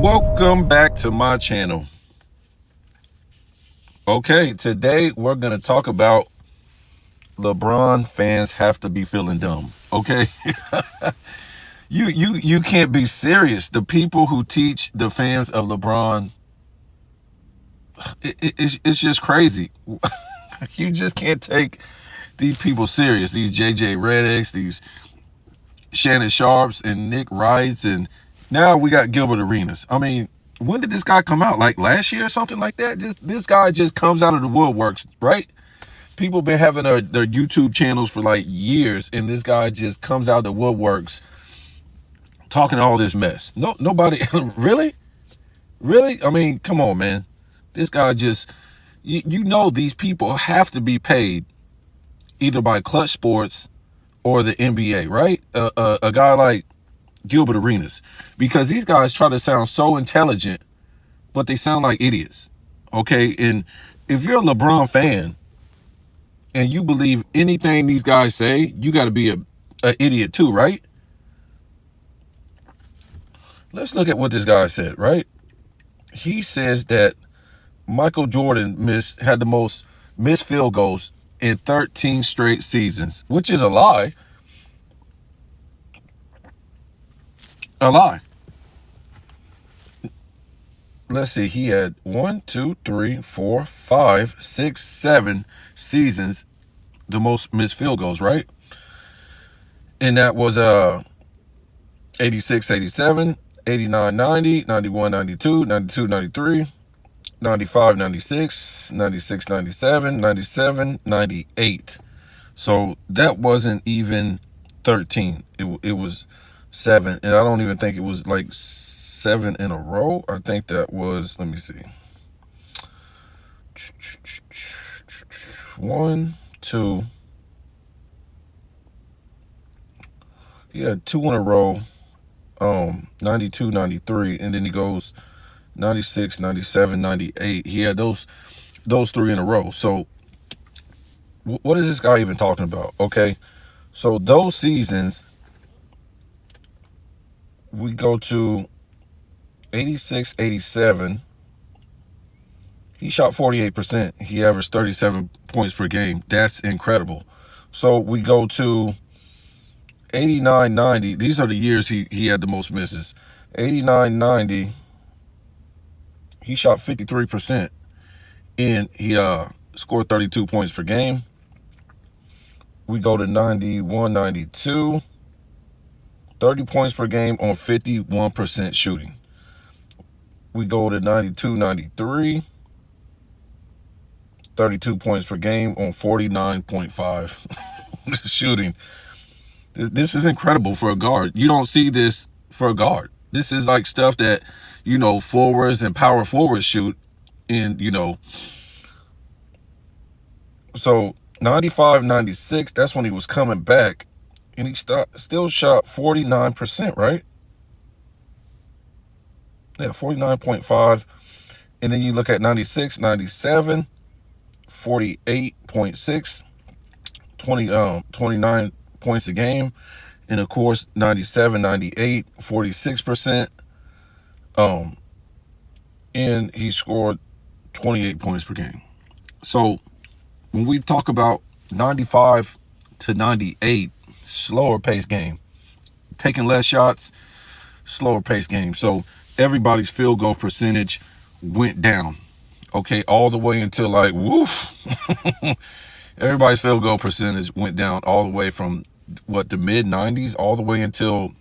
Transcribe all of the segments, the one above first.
Welcome back to my channel. Okay, today we're going to talk about LeBron fans have to be feeling dumb. Okay, you can't be serious. The people who teach the fans of LeBron, it's just crazy. You just can't take these people serious. These JJ Redicks, these Shannon Sharps and Nick Wrights, and now we got Gilbert Arenas. I mean, when did this guy come out? Like last year or something like that? This guy just comes out of the woodworks, right? People been having their YouTube channels for like years, and this guy just comes out of the woodworks talking all this mess. Nobody really? I mean, come on, man. This guy just, you know, these people have to be paid either by Clutch Sports or the NBA, right? A guy like Gilbert Arenas, because these guys try to sound so intelligent, but they sound like idiots. Okay, and if you're a LeBron fan and you believe anything these guys say, you got to be a idiot too, right? Let's look at what this guy said, right? He says that Michael Jordan had the most missed field goals in 13 straight seasons, which is a lie. A lie. Let's see, he had 1, 2, 3, 4, 5, 6, 7 seasons the most missed field goals, right? And that was 86, 87, 89, 90, 91, 92, 92, 93, 95, 96, 96, 97, 97, 98. So that wasn't even 13. It was 7, and I don't even think it was like 7 in a row. I think that was, let me see, 1, 2. He had 2 in a row, 92, 93, and then he goes 96, 97, 98. He had those 3 in a row. So what is this guy even talking about? Okay, so those seasons, we go to 86, 87. He shot 48%. He averaged 37 points per game. That's incredible. So we go to 89, 90. These are the years he had the most misses. 89, 90. He shot 53%. And he scored 32 points per game. We go to 91, 92. 30 points per game on 51% shooting. We go to 92, 93. 32 points per game on 49.5 shooting. This is incredible for a guard. You don't see this for a guard. This is like stuff that, you know, forwards and power forwards shoot. And, you know, so 95, 96, that's when he was coming back. And he still shot 49%, right? Yeah, 49.5. And then you look at 96, 97, 48.6, 29 points a game. And of course, 97, 98, 46%. And he scored 28 points per game. So when we talk about 95 to 98, slower pace game, taking less shots, slower pace game. So everybody's field goal percentage went down. Okay, all the way until like, woof. Everybody's field goal percentage went down all the way from what, the mid 90s all the way until,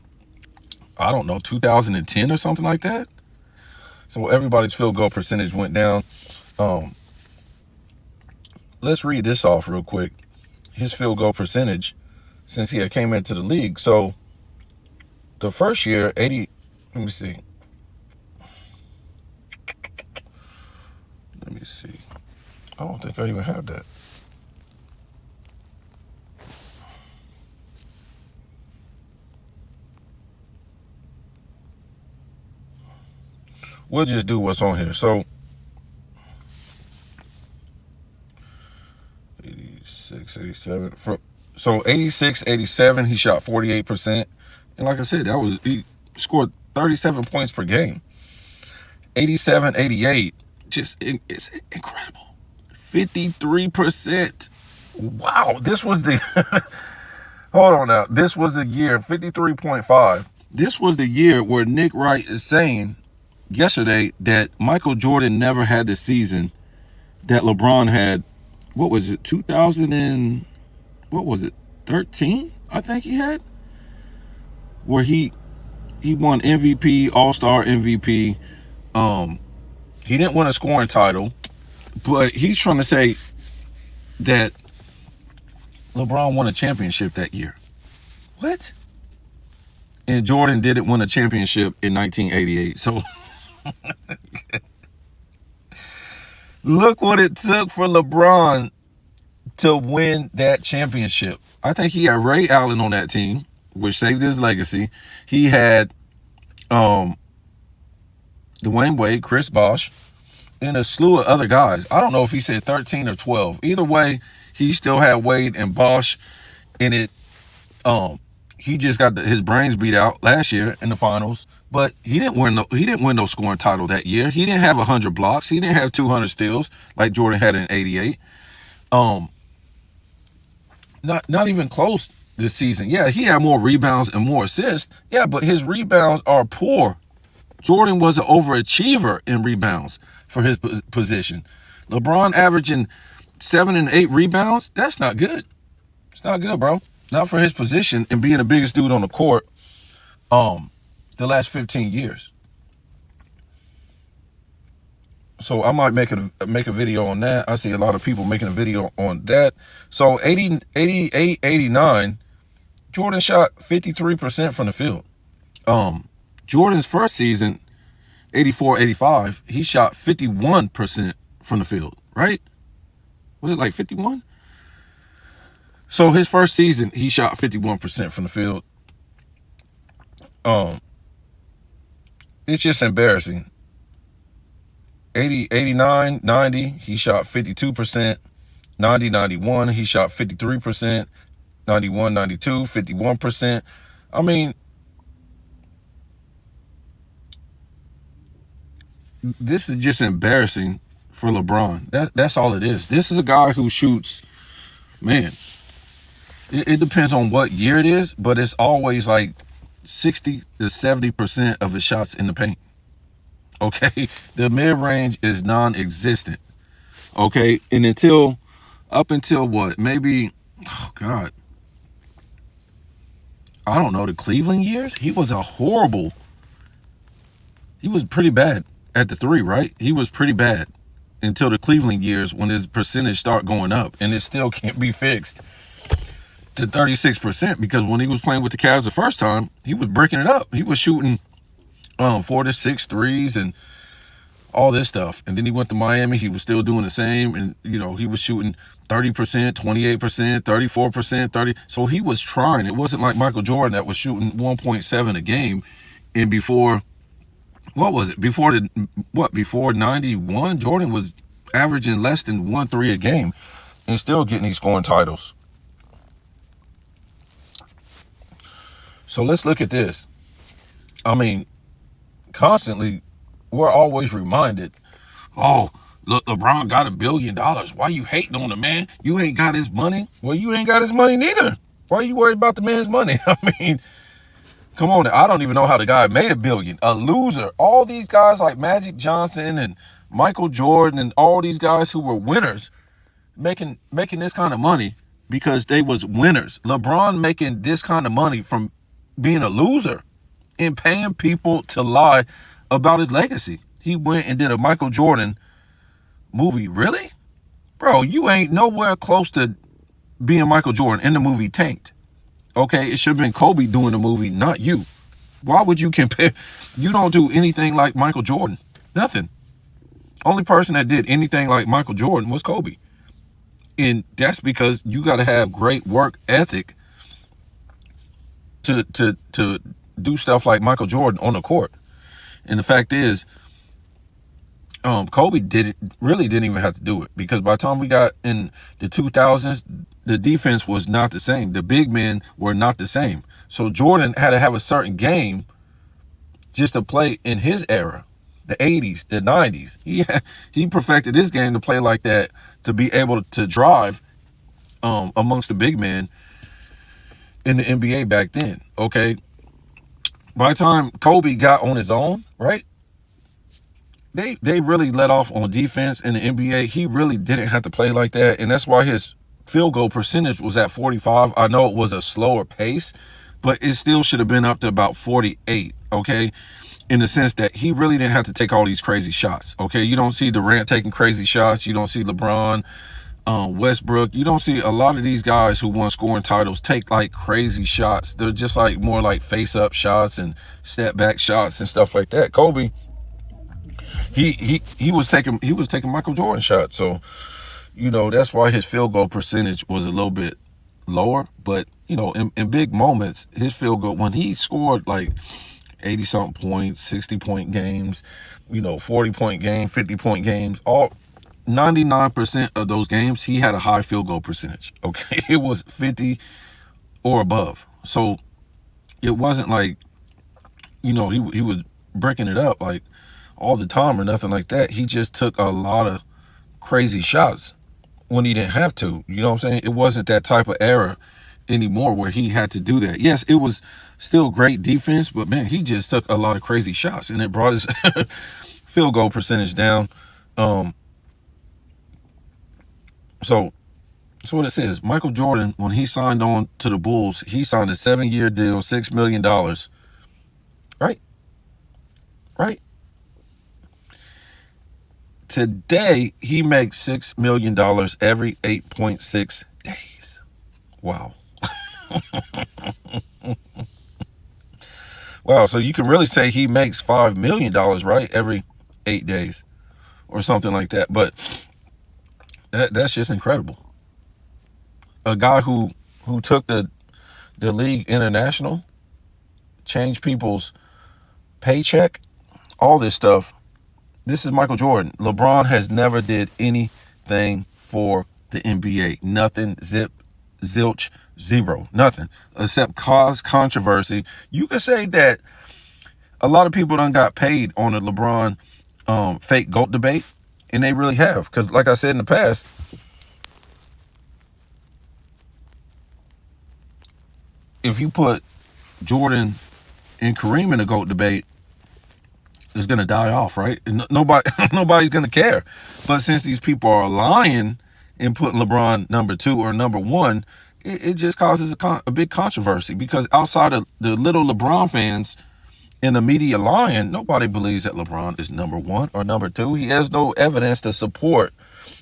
I don't know, 2010 or something like that. So everybody's field goal percentage went down. Let's read this off real quick. His field goal percentage since he had came into the league. So the first year, 80, let me see. Let me see. I don't think I even have that. We'll just do what's on here. So 86, 87. So 86, 87, he shot 48%. And like I said, he scored 37 points per game. 87, 88. It's incredible. 53%. Wow, this was the hold on now. This was the year 53.5. This was the year where Nick Wright is saying yesterday that Michael Jordan never had the season that LeBron had. What was it? 2000 and what was it? 13, I think he had, where he won MVP, All-Star MVP. He didn't win a scoring title, but he's trying to say that LeBron won a championship that year. What? And Jordan didn't win a championship in 1988. So look what it took for LeBron to win that championship. I think he had Ray Allen on that team, which saved his legacy. He had Dwayne Wade, Chris Bosh, and a slew of other guys. I don't know if he said 13 or 12. Either way, he still had Wade and Bosh in it. He just got his brains beat out last year in the finals, but he didn't win no scoring title that year. He didn't have 100 blocks. He didn't have 200 steals like Jordan had in 88. Not even close this season. Yeah, he had more rebounds and more assists. Yeah, but his rebounds are poor. Jordan was an overachiever in rebounds for his position. LeBron averaging 7 and 8 rebounds. That's not good. It's not good, bro. Not for his position and being the biggest dude on the court the last 15 years. So I might make a video on that. I see a lot of people making a video on that. So 88, 89, Jordan shot 53% from the field. Jordan's first season, 84, 85, he shot 51% from the field, right? Was it like 51? So his first season, he shot 51% from the field. It's just embarrassing. 80, 89, 90, he shot 52%. 90, 91, he shot 53%. 91, 92, 51%. I mean, this is just embarrassing for LeBron. That's all it is. This is a guy who shoots, man, it depends on what year it is, but it's always like 60 to 70% of his shots in the paint. Okay, the mid-range is non-existent. Okay, and up until what? Maybe, oh God, I don't know, the Cleveland years? He was pretty bad at the three, right? He was pretty bad until the Cleveland years when his percentage start going up, and it still can't be fixed to 36% because when he was playing with the Cavs the first time, he was breaking it up. He was shooting 4 to 6 threes and all this stuff. And then he went to Miami. He was still doing the same. And, he was shooting 30%, 28%, 34%, 30. So he was trying. It wasn't like Michael Jordan that was shooting 1.7 a game. And before 91, Jordan was averaging less than 1-3 a game and still getting these scoring titles. So let's look at this. I mean, constantly, we're always reminded, oh, look, LeBron got $1 billion. Why you hating on the man? You ain't got his money. Well, you ain't got his money neither. Why are you worried about the man's money? I mean, come on. I don't even know how the guy made $1 billion. A loser. All these guys like Magic Johnson and Michael Jordan and all these guys who were winners making this kind of money because they was winners. LeBron making this kind of money from being a loser and paying people to lie about his legacy. He went and did a Michael Jordan movie. Really? Bro, you ain't nowhere close to being Michael Jordan in the movie Tanked. Okay, it should have been Kobe doing the movie, not you. Why would you compare? You don't do anything like Michael Jordan. Nothing. Only person that did anything like Michael Jordan was Kobe. And that's because you got to have great work ethic to do stuff like Michael Jordan on the court. And the fact is, Kobe really didn't even have to do it because by the time we got in the 2000s, the defense was not the same. The big men were not the same. So Jordan had to have a certain game just to play in his era. the 80s, the 90s. He perfected this game to play like that, to be able to drive amongst the big men in the NBA back then. Okay. By the time Kobe got on his own, right? They really let off on defense in the NBA. He really didn't have to play like that. And that's why his field goal percentage was at 45. I know it was a slower pace, but it still should have been up to about 48, okay? In the sense that he really didn't have to take all these crazy shots, okay? You don't see Durant taking crazy shots. You don't see LeBron, Westbrook. You don't see a lot of these guys who won scoring titles take like crazy shots. They're just like more like face-up shots and step-back shots and stuff like that. Kobe, he was taking Michael Jordan shots. So, you know, that's why his field goal percentage was a little bit lower. But, you know, in big moments, his field goal, when he scored like 80-something points, 60-point games, you know, 40-point game, 50-point games, all 99% of those games, he had a high field goal percentage, okay? It was 50 or above. So it wasn't like, you know, he was breaking it up like all the time or nothing like that. He just took a lot of crazy shots when he didn't have to. You know what I'm saying? It wasn't that type of era anymore where he had to do that. Yes, it was still great defense, but man, he just took a lot of crazy shots and it brought his field goal percentage down. So that's what it says. Michael Jordan, when he signed on to the Bulls, he signed a 7-year deal, $6 million. Right? Right? Today, he makes $6 million every 8.6 days. Wow. Wow, so you can really say he makes $5 million, right? Every 8 days or something like that. But that's just incredible. A guy who took the league international, changed people's paycheck, all this stuff. This is Michael Jordan. LeBron has never did anything for the NBA. Nothing, zip, zilch, zero, nothing, except cause controversy. You could say that a lot of people done got paid on the LeBron fake GOAT debate, and they really have. Because like I said in the past, if you put Jordan and Kareem in a GOAT debate, it's going to die off, right? Nobody's going to care. But since these people are lying and putting LeBron number 2 or number 1, it just causes a big controversy, because outside of the little LeBron fans and the media lying, nobody believes that LeBron is number 1 or number 2. He has no evidence to support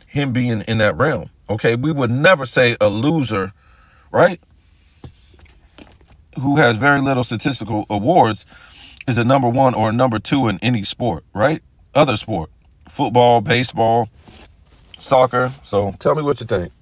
him being in that realm. Okay, we would never say a loser, right, who has very little statistical awards, is a number 1 or a number 2 in any sport, right? Other sport, football, baseball, soccer. So tell me what you think.